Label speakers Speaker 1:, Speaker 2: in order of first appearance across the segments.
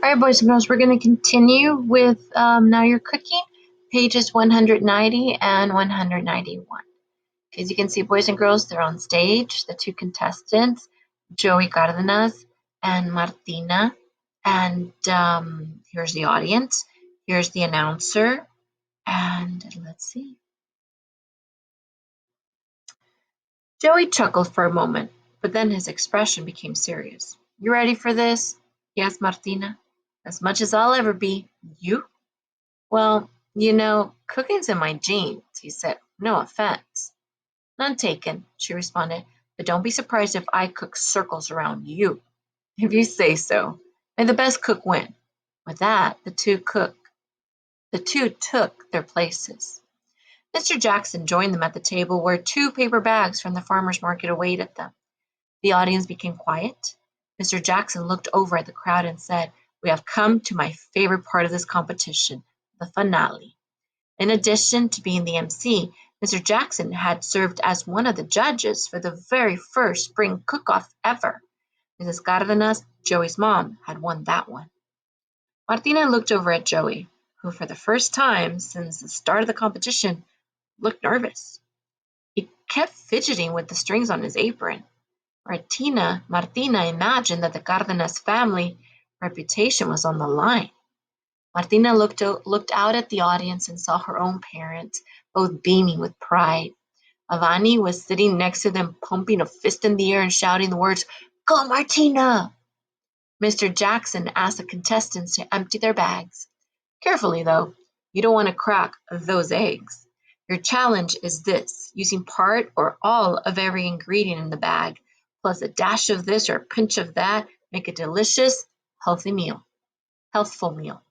Speaker 1: All right, boys and girls, we're going to continue with Now You're Cooking, pages 190 and 191. As you can see, boys and girls, they're on stage, the two contestants, Joey Cardenas and Martina. And here's the audience. Here's the announcer. And let's see. Joey chuckled for a moment, but then his expression became serious. You ready for this? He asked Martina. As much as I'll ever be. You? Well, cooking's in my genes, he said. No offense. None taken, she responded, but don't be surprised if I cook circles around you. If you say so. May the best cook win. With that, the two took their places. Mr. Jackson joined them at the table where 2 paper bags from the farmer's market awaited them. The audience became quiet. Mr. Jackson looked over at the crowd and said, We have come to my favorite part of this competition, the finale. In addition to being the MC, Mr. Jackson had served as one of the judges for the very first spring cook-off ever. Mrs. Cardenas, Joey's mom, had won that one. Martina looked over at Joey, who for the first time since the start of the competition looked nervous. He kept fidgeting with the strings on his apron. Martina imagined that the Cardenas family reputation was on the line. Martina looked out at the audience and saw her own parents, both beaming with pride. Avani was sitting next to them, pumping a fist in the air and shouting the words, Go, Martina! Mr. Jackson asked the contestants to empty their bags. Carefully, though. You don't want to crack those eggs. Your challenge is this, using part or all of every ingredient in the bag, plus a dash of this or a pinch of that, make a delicious, healthful meal.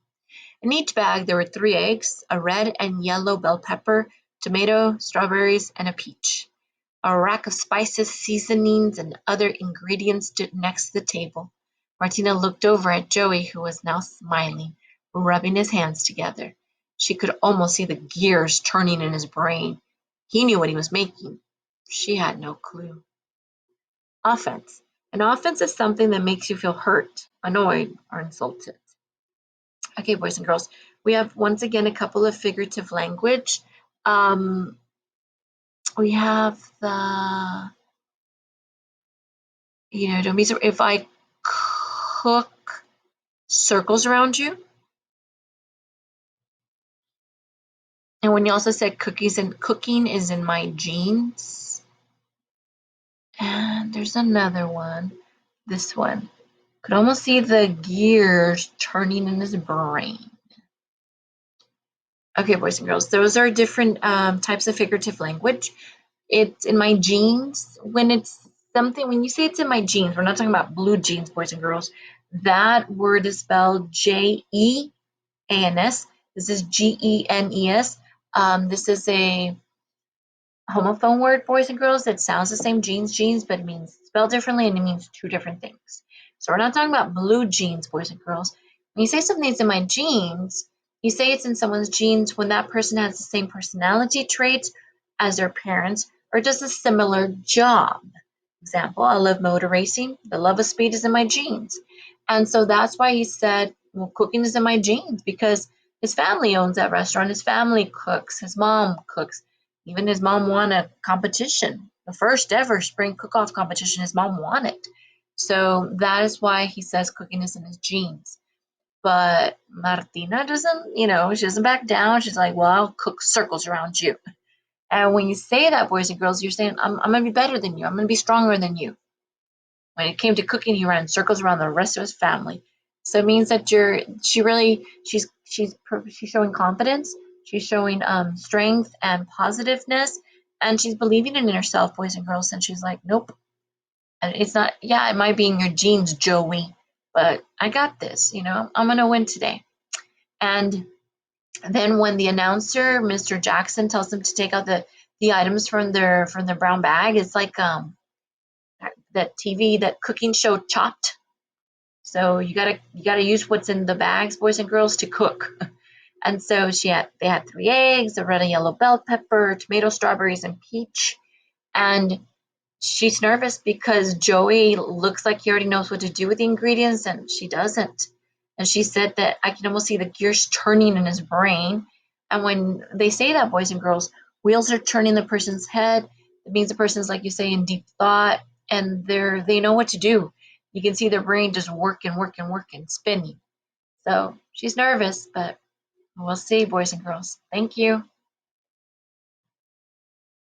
Speaker 1: In each bag there were 3 eggs, a red and yellow bell pepper, tomato, strawberries, and a peach. A rack of spices, seasonings, and other ingredients stood next to the table. Martina looked over at Joey, who was now smiling, rubbing his hands together. She could almost see the gears turning in his brain. He knew what he was making. She had no clue. Offense. An offense is something that makes you feel hurt, annoyed, or insulted. Okay, boys and girls, we have once again a couple of figurative language. We have the, don't be if I cook circles around you. And when you also said cooking is in my genes. And there's another one, this one. Could almost see the gears turning in his brain. Okay, boys and girls, those are different types of figurative language. It's in my genes. When you say it's in my genes, we're not talking about blue jeans, boys and girls. That word is spelled Jeans. This is Genes. This is a homophone word, boys and girls. It sounds the same, jeans, but it means spelled differently and it means 2 different things. So we're not talking about blue jeans, boys and girls. When you say something's in my genes, you say it's in someone's genes when that person has the same personality traits as their parents or does a similar job. Example, I love motor racing. The love of speed is in my genes. And so that's why he said, well, cooking is in my genes because his family owns that restaurant. His family cooks. His mom cooks. Even his mom won a competition. The first ever spring cook-off competition, his mom won it. So that is why he says cooking is in his genes. But Martina doesn't, she doesn't back down. She's like, well, I'll cook circles around you. And when you say that, boys and girls, you're saying, I'm going to be better than you. I'm going to be stronger than you. When it came to cooking, he ran circles around the rest of his family. So it means that she's showing confidence. She's showing strength and positiveness. And she's believing in herself, boys and girls. And she's like, nope. And it's not, yeah, it might be in your genes, Joey. But I got this, I'm going to win today. And then when the announcer, Mr. Jackson, tells them to take out the items from their brown bag, it's like that TV, that cooking show Chopped. So you gotta use what's in the bags, boys and girls, to cook. And so they had 3 eggs, a red and yellow bell pepper, tomato, strawberries, and peach. And she's nervous because Joey looks like he already knows what to do with the ingredients, and she doesn't. And she said that I can almost see the gears turning in his brain. And when they say that, boys and girls, wheels are turning in the person's head. It means the person's, like you say, in deep thought, and they know what to do. You can see their brain just working, working, working, spinning. So she's nervous, but we'll see, boys and girls. Thank you.